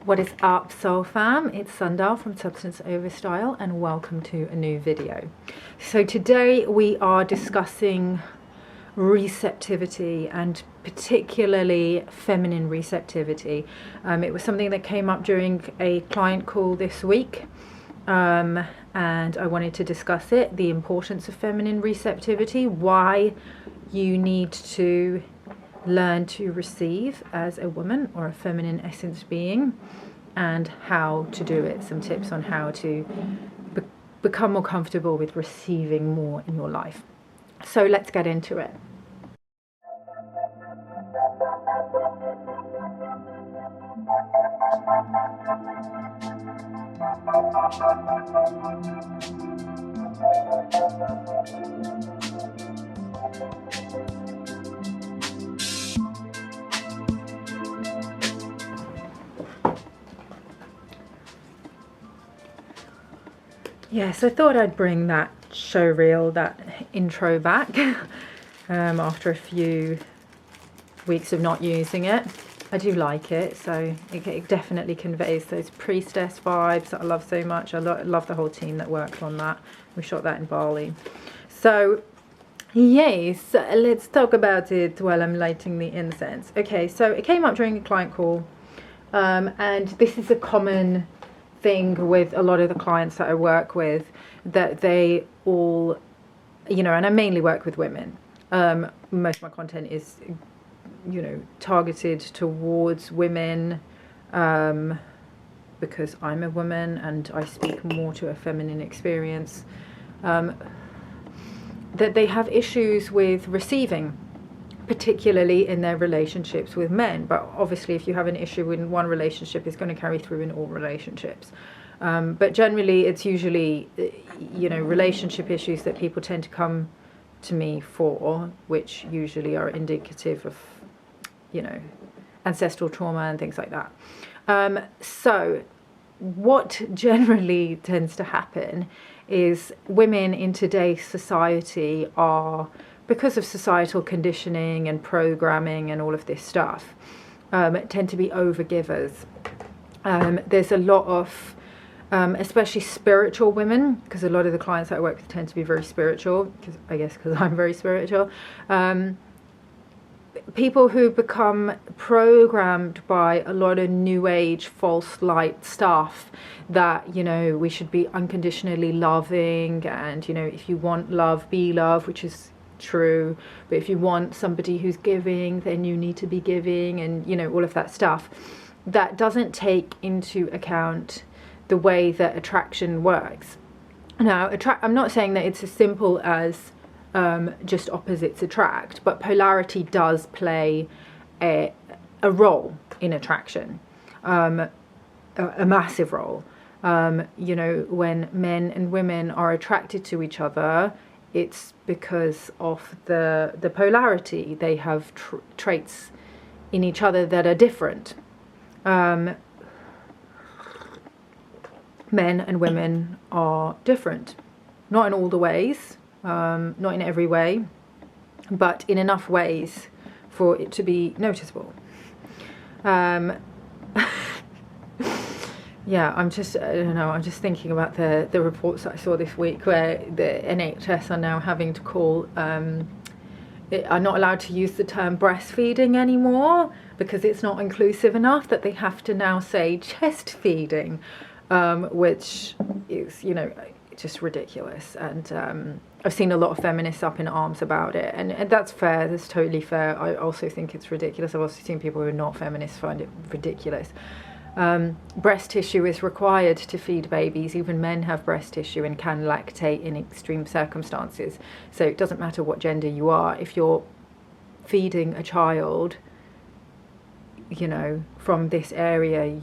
What is up, Soul Fam? It's Sundar from Substance Over Style, and welcome to a new video. So today we are discussing receptivity, and particularly feminine receptivity. It was something that came up during a client call this week, and I wanted to discuss it, the importance of feminine receptivity, why you need to learn to receive as a woman or a feminine essence being, and how to do it. Some tips on how to become more comfortable with receiving more in your life. So let's get into it. Yes, I thought I'd bring that show reel, that intro back after a few weeks of not using it. I do like it, so it definitely conveys those priestess vibes that I love so much. I love the whole team that worked on that. We shot that in Bali. So yes, let's talk about it while I'm lighting the incense. Okay, so it came up during a client call, and this is a common thing with a lot of the clients that I work with, that they all, and I mainly work with women. Most of my content is, targeted towards women, because I'm a woman and I speak more to a feminine experience, that they have issues with receiving, particularly in their relationships with men. But obviously if you have an issue in one relationship, it's going to carry through in all relationships. But generally it's usually, relationship issues that people tend to come to me for, which usually are indicative of, ancestral trauma and things like that. So what generally tends to happen is women in today's society are, because of societal conditioning and programming and all of this stuff, tend to be overgivers. There's a lot of, especially spiritual women, because a lot of the clients that I work with tend to be very spiritual, because I'm very spiritual. People who become programmed by a lot of new age false light stuff, that we should be unconditionally loving, and if you want love, be love, which is true, but if you want somebody who's giving, then you need to be giving, and all of that stuff that doesn't take into account the way that attraction works. Now, I'm not saying that it's as simple as just opposites attract, but polarity does play a role in attraction, a massive role. When men and women are attracted to each other, it's because of the polarity. They have traits in each other that are different. Men and women are different, not in all the ways, not in every way, but in enough ways for it to be noticeable. Yeah, I'm just thinking about the reports that I saw this week, where the NHS are now having to call, are not allowed to use the term breastfeeding anymore, because it's not inclusive enough, that they have to now say chest feeding, which is, just ridiculous. And I've seen a lot of feminists up in arms about it, and that's fair, that's totally fair. I also think it's ridiculous. I've also seen people who are not feminists find it ridiculous. Breast tissue is required to feed babies. Even men have breast tissue and can lactate in extreme circumstances. So it doesn't matter what gender you are. If you're feeding a child, from this area,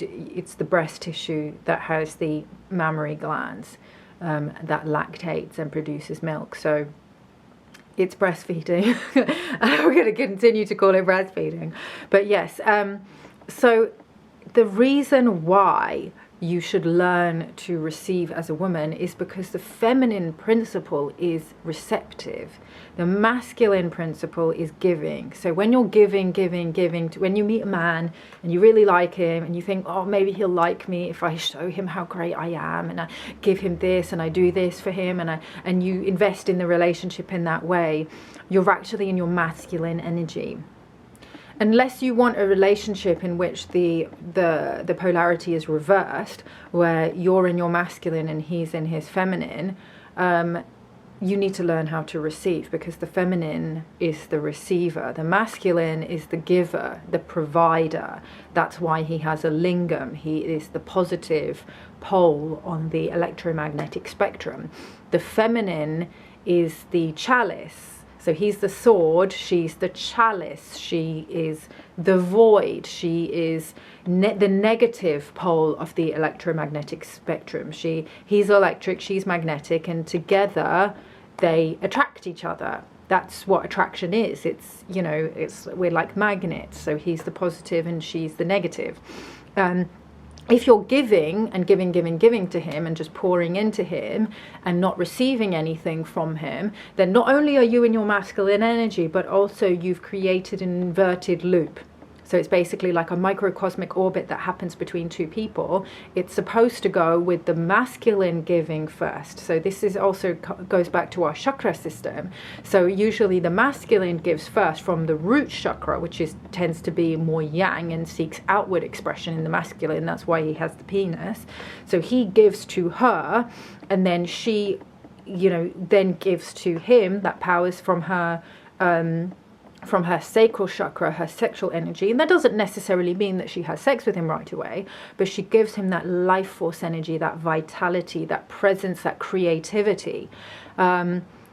it's the breast tissue that has the mammary glands that lactates and produces milk. So it's breastfeeding. We're going to continue to call it breastfeeding. But yes, so the reason why you should learn to receive as a woman is because the feminine principle is receptive. The masculine principle is giving. So when you're giving, when you meet a man and you really like him and you think, oh, maybe he'll like me if I show him how great I am and I give him this and I do this for him, and you invest in the relationship in that way, you're actually in your masculine energy. Unless you want a relationship in which the polarity is reversed, where you're in your masculine and he's in his feminine, you need to learn how to receive, because the feminine is the receiver. The masculine is the giver, the provider. That's why he has a lingam. He is the positive pole on the electromagnetic spectrum. The feminine is the chalice. So he's the sword, she's the chalice, she is the void, she is the negative pole of the electromagnetic spectrum. He's electric, she's magnetic, and together they attract each other. That's what attraction is. It's, you know, we're like magnets. So he's the positive and she's the negative. If you're giving and giving to him and just pouring into him and not receiving anything from him, then not only are you in your masculine energy, but also you've created an inverted loop. So it's basically like a microcosmic orbit that happens between two people. It's supposed to go with the masculine giving first. So this is also goes back to our chakra system. So usually the masculine gives first from the root chakra, which tends to be more yang and seeks outward expression in the masculine. That's why he has the penis. So he gives to her, and then she, you know, then gives to him. That power is from her sacral chakra, her sexual energy. And that doesn't necessarily mean that she has sex with him right away, but she gives him that life force energy, that vitality, that presence, that creativity,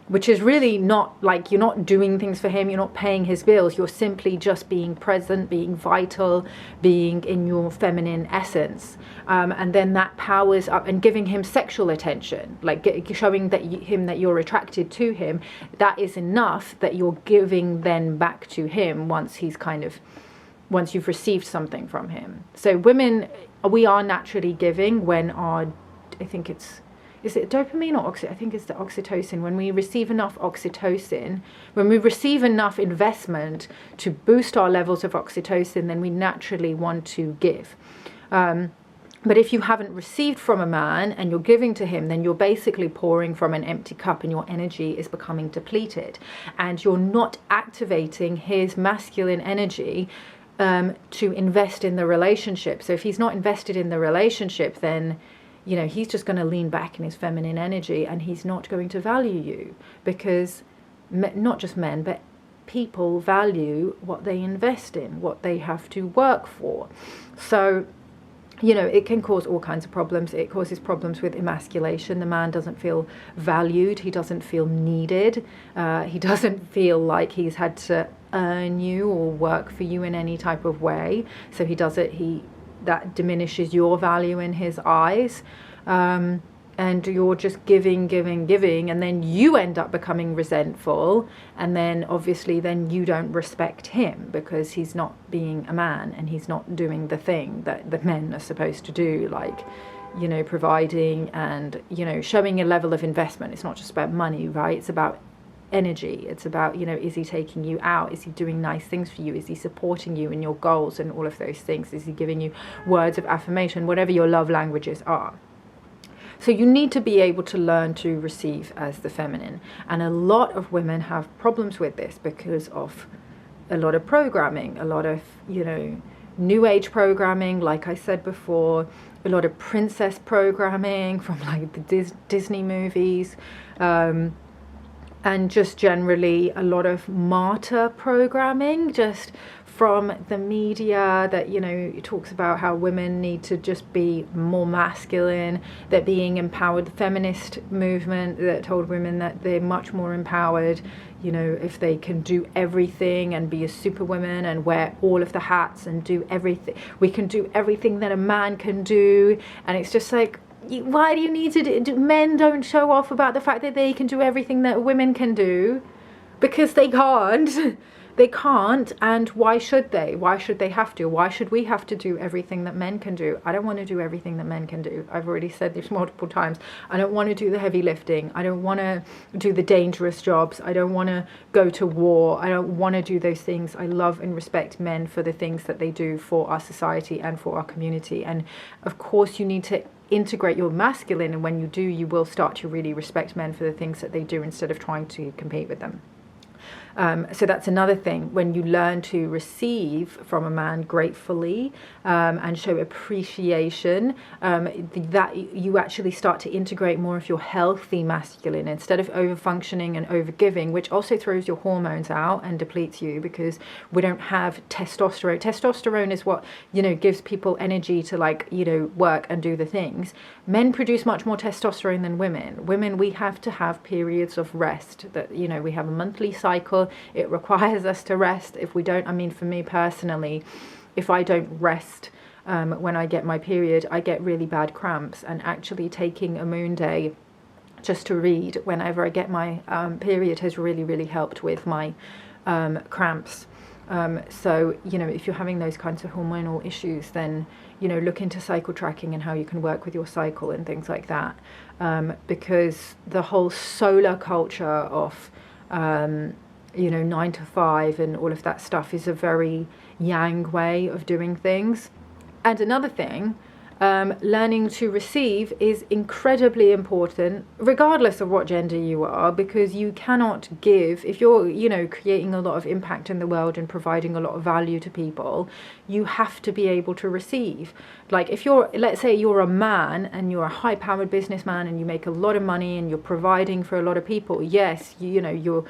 which is really not like you're not doing things for him, you're not paying his bills, you're simply just being present, being vital, being in your feminine essence. And then that powers up, and giving him sexual attention, like showing that him that you're attracted to him. That is enough that you're giving then back to him once you've received something from him. So women, we are naturally giving when is it dopamine or oxytocin? I think it's the oxytocin. When we receive enough oxytocin, when we receive enough investment to boost our levels of oxytocin, then we naturally want to give. But if you haven't received from a man and you're giving to him, then you're basically pouring from an empty cup and your energy is becoming depleted. And you're not activating his masculine energy to invest in the relationship. So if he's not invested in the relationship, then, you know, he's just going to lean back in his feminine energy and he's not going to value you, because not just men, but people value what they invest in, what they have to work for. So, you know, it can cause all kinds of problems. It causes problems with emasculation. The man doesn't feel valued. He doesn't feel needed. He doesn't feel like he's had to earn you or work for you in any type of way. So that diminishes your value in his eyes. And you're just giving, and then you end up becoming resentful, and then obviously then you don't respect him because he's not being a man and he's not doing the thing that the men are supposed to do, like, you know, providing and, you know, showing a level of investment. It's not just about money, right? It's about energy. It's about, you know, is he taking you out? Is he doing nice things for you? Is he supporting you in your goals and all of those things? Is he giving you words of affirmation, whatever your love languages are? So you need to be able to learn to receive as the feminine. And a lot of women have problems with this because of a lot of programming, a lot of, you know, new age programming, like I said before, a lot of princess programming from like the Disney movies, and just generally a lot of martyr programming just from the media that, you know, it talks about how women need to just be more masculine, that being empowered, the feminist movement that told women that they're much more empowered, you know, if they can do everything and be a superwoman and wear all of the hats and do everything, we can do everything that a man can do. And it's just like, why do you need to do? Men don't show off about the fact that they can do everything that women can do, because they can't. They can't, and why should they? Why should they have to? Why should we have to do everything that men can do? I don't want to do everything that men can do. I've already said this multiple times. I don't want to do the heavy lifting. I don't want to do the dangerous jobs. I don't want to go to war. I don't want to do those things. I love and respect men for the things that they do for our society and for our community. And of course, you need to integrate your masculine, and when you do, you will start to really respect men for the things that they do instead of trying to compete with them. So that's another thing. When you learn to receive from a man gratefully and show appreciation, that you actually start to integrate more of your healthy masculine instead of over-functioning and over-giving, which also throws your hormones out and depletes you because we don't have testosterone. Testosterone is what, gives people energy to work and do the things. Men produce much more testosterone than women. Women, we have to have periods of rest that, we have a monthly cycle. It requires us to rest. If we don't, for me personally, if I don't rest when I get my period, I get really bad cramps. And actually taking a moon day just to read whenever I get my period has really, really helped with my cramps. So, if you're having those kinds of hormonal issues, then, look into cycle tracking and how you can work with your cycle and things like that. Because the whole solar culture of 9 to 5 and all of that stuff is a very yang way of doing things. And another thing, learning to receive is incredibly important regardless of what gender you are, because you cannot give if you're creating a lot of impact in the world and providing a lot of value to people. You have to be able to receive. Like if let's say you're a man and you're a high-powered businessman and you make a lot of money and you're providing for a lot of people, yes, you're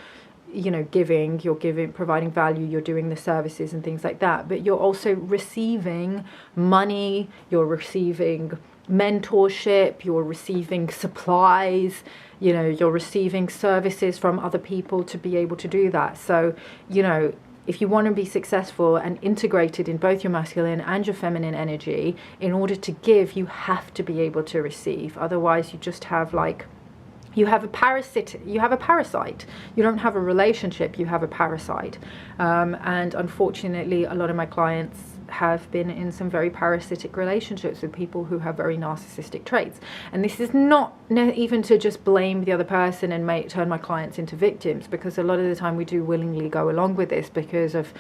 giving, providing value, you're doing the services and things like that, but you're also receiving money, you're receiving mentorship, you're receiving supplies, you're receiving services from other people to be able to do that. So, if you want to be successful and integrated in both your masculine and your feminine energy, in order to give, you have to be able to receive. Otherwise, you just have you have a parasite. You don't have a relationship, you have a parasite. And unfortunately, a lot of my clients have been in some very parasitic relationships with people who have very narcissistic traits. And this is not even to just blame the other person and turn my clients into victims, because a lot of the time we do willingly go along with this because of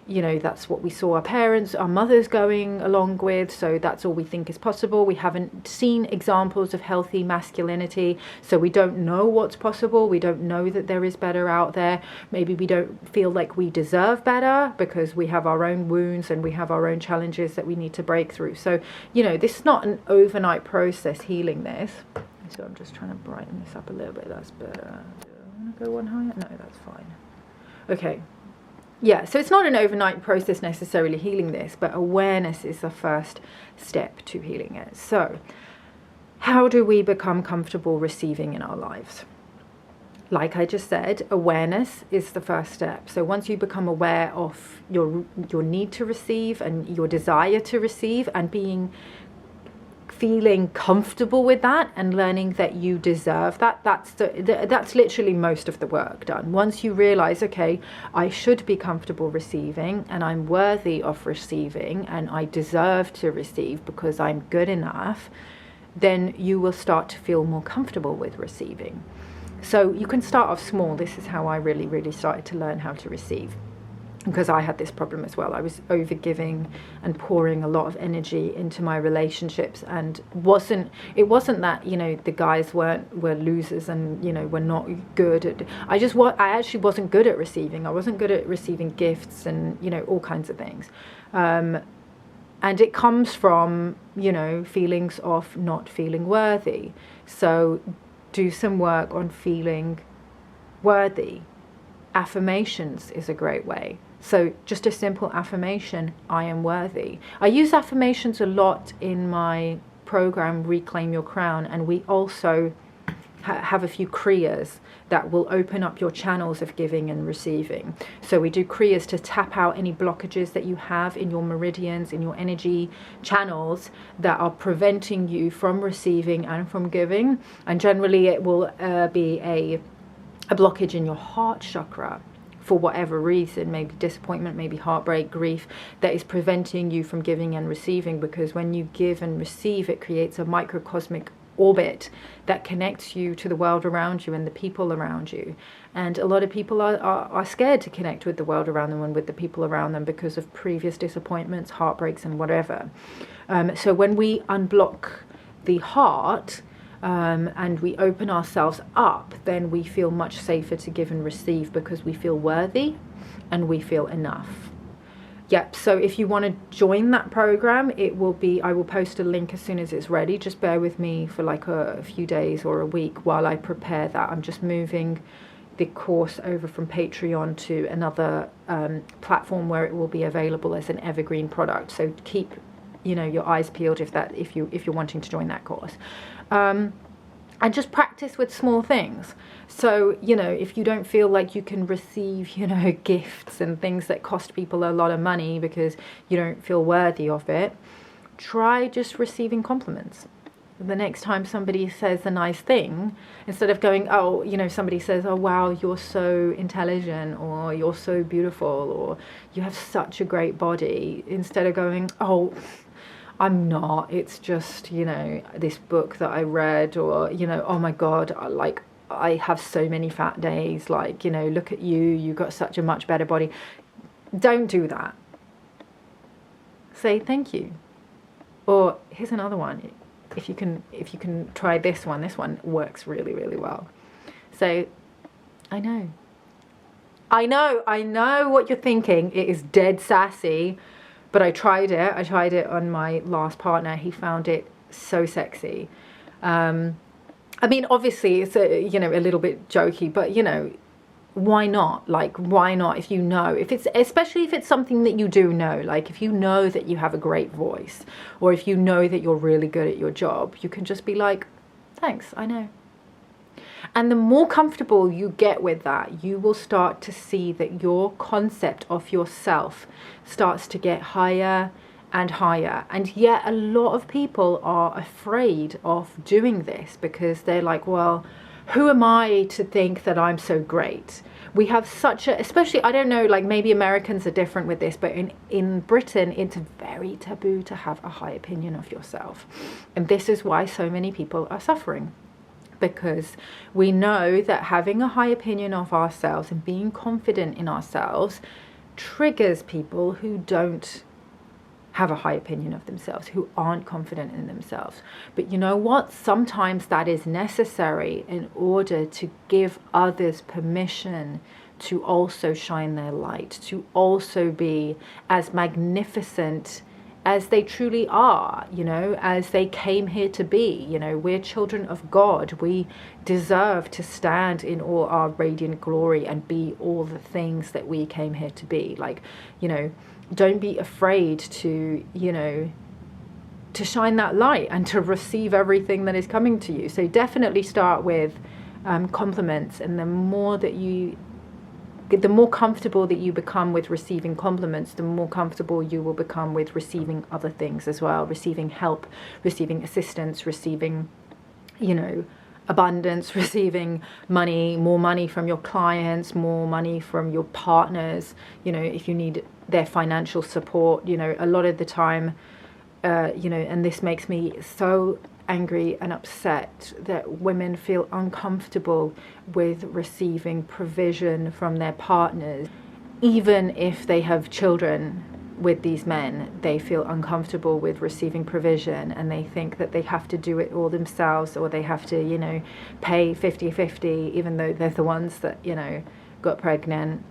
that's what we saw our mothers going along with, so that's all we think is possible. We haven't seen examples of healthy masculinity, so we don't know what's possible. We don't know that there is better out there. Maybe we don't feel like we deserve better because we have our own wounds and we have our own challenges that we need to break through. So, this is not an overnight process, healing this. So I'm just trying to brighten this up a little bit. That's better. Do I want to go one higher? No, that's fine. Okay. Yeah, so it's not an overnight process necessarily healing this, but awareness is the first step to healing it. So how do we become comfortable receiving in our lives? Like I just said, awareness is the first step. So once you become aware of your need to receive and your desire to receive, and feeling comfortable with that and learning that you deserve that, that's literally most of the work done. Once you realize, okay, I should be comfortable receiving and I'm worthy of receiving and I deserve to receive because I'm good enough, then you will start to feel more comfortable with receiving. So you can start off small. This is how I really, really started to learn how to receive, because I had this problem as well. I was over-giving and pouring a lot of energy into my relationships, and it wasn't that the guys were losers and were not good. I actually wasn't good at receiving. I wasn't good at receiving gifts and all kinds of things, and it comes from feelings of not feeling worthy. So do some work on feeling worthy. Affirmations is a great way. So just a simple affirmation, I am worthy. I use affirmations a lot in my program, Reclaim Your Crown, and we also have a few kriyas that will open up your channels of giving and receiving. So we do kriyas to tap out any blockages that you have in your meridians, in your energy channels that are preventing you from receiving and from giving. And generally it will be a blockage in your heart chakra, for whatever reason, maybe disappointment, maybe heartbreak, grief, that is preventing you from giving and receiving. Because when you give and receive, it creates a microcosmic orbit that connects you to the world around you and the people around you. And a lot of people are scared to connect with the world around them and with the people around them because of previous disappointments, heartbreaks, and whatever. So when we unblock the heart, and we open ourselves up, then we feel much safer to give and receive, because we feel worthy and we feel enough. Yep, so if you want to join that program, it will be, I will post a link as soon as it's ready. Just bear with me for like a few days or a week while I prepare that. I'm just moving the course over from Patreon to another platform where it will be available as an evergreen product. So keep, you know, your eyes peeled if you're wanting to join that course. And just practice with small things. So, you know, if you don't feel like you can receive, you know, gifts and things that cost people a lot of money because you don't feel worthy of it, try just receiving compliments. The next time somebody says a nice thing, instead of going, oh, you know, somebody says, oh, wow, you're so intelligent, or you're so beautiful, or you have such a great body, instead of going, oh, I'm not, it's just, you know, this book that I read, or, you know, oh my God, I have so many fat days, like, you know, look at you got such a much better body. Don't do that. Say thank you. Or here's another one. If you can try this one works really, really well. So, I know what you're thinking. It is dead sassy. But I tried it on my last partner. He found it so sexy. I mean, obviously it's a little bit jokey, but you know, why not? Like, why not? If you know, especially if it's something that you do know, like if you know that you have a great voice, or if you know that you're really good at your job, you can just be like, thanks, I know. And the more comfortable you get with that, you will start to see that your concept of yourself starts to get higher and higher. And yet a lot of people are afraid of doing this because they're like, well, who am I to think that I'm so great? We have such a, especially, I don't know, like maybe Americans are different with this, but in Britain, it's very taboo to have a high opinion of yourself. And this is why so many people are suffering. Because we know that having a high opinion of ourselves and being confident in ourselves triggers people who don't have a high opinion of themselves, who aren't confident in themselves. But you know what? Sometimes that is necessary in order to give others permission to also shine their light, to also be as magnificent as they truly are, you know, as they came here to be. You know, we're children of God. We deserve to stand in all our radiant glory and be all the things that we came here to be. Like, you know, don't be afraid to, you know, to shine that light and to receive everything that is coming to you. So definitely start with compliments, and the more comfortable that you become with receiving compliments, the more comfortable you will become with receiving other things as well, receiving help, receiving assistance, receiving, you know, abundance, receiving money, more money from your clients, more money from your partners, you know, if you need their financial support. You know, a lot of the time, you know, and this makes me so angry and upset that women feel uncomfortable with receiving provision from their partners. Even if they have children with these men, they feel uncomfortable with receiving provision, and they think that they have to do it all themselves, or they have to, you know, pay 50-50, even though they're the ones that, you know, got pregnant,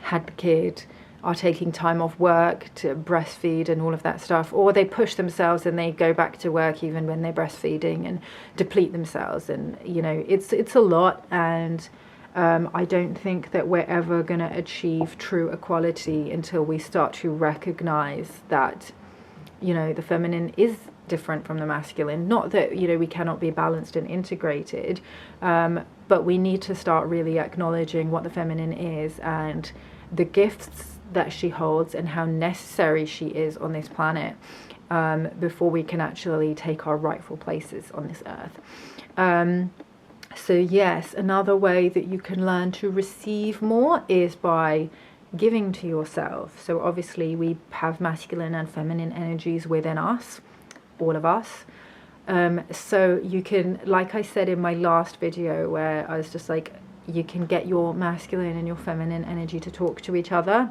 had the kid, are taking time off work to breastfeed and all of that stuff, or they push themselves and they go back to work even when they're breastfeeding and deplete themselves. And you know, it's a lot, and I don't think that we're ever going to achieve true equality until we start to recognize that, you know, the feminine is different from the masculine. Not that, you know, we cannot be balanced and integrated, but we need to start really acknowledging what the feminine is and the gifts that she holds and how necessary she is on this planet, before we can actually take our rightful places on this earth. So yes, another way that you can learn to receive more is by giving to yourself. So obviously we have masculine and feminine energies within us, all of us. So you can, like I said in my last video where I was just like, you can get your masculine and your feminine energy to talk to each other.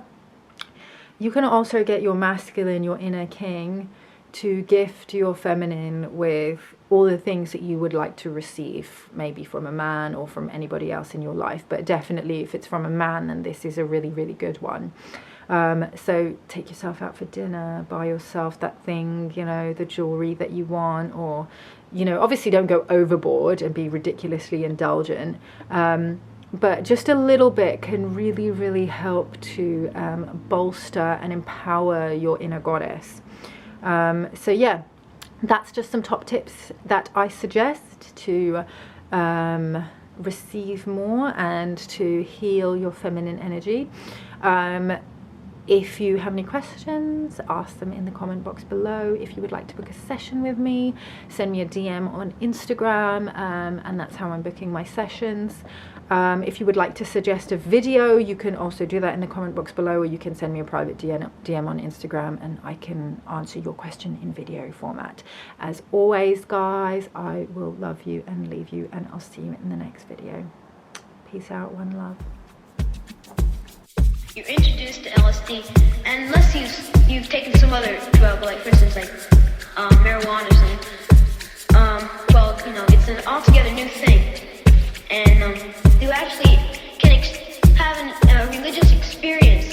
You can also get your masculine, your inner king, to gift your feminine with all the things that you would like to receive, maybe from a man or from anybody else in your life. But definitely if it's from a man, then this is a really, really good one. So take yourself out for dinner, buy yourself that thing, you know, the jewelry that you want, or, you know, obviously don't go overboard and be ridiculously indulgent. But just a little bit can really, really help to bolster and empower your inner goddess. So yeah, that's just some top tips that I suggest to receive more and to heal your feminine energy. If you have any questions, ask them in the comment box below. If you would like to book a session with me, send me a DM on Instagram, and that's how I'm booking my sessions. If you would like to suggest a video, you can also do that in the comment box below, or you can send me a private DM on Instagram and I can answer your question in video format. As always, guys, I will love you and leave you, and I'll see you in the next video. Peace out, one love. You're introduced to LSD, and unless you've taken some other drug, like for instance, like marijuana or something, well, you know, it's an altogether new thing, and you actually can have a religious experience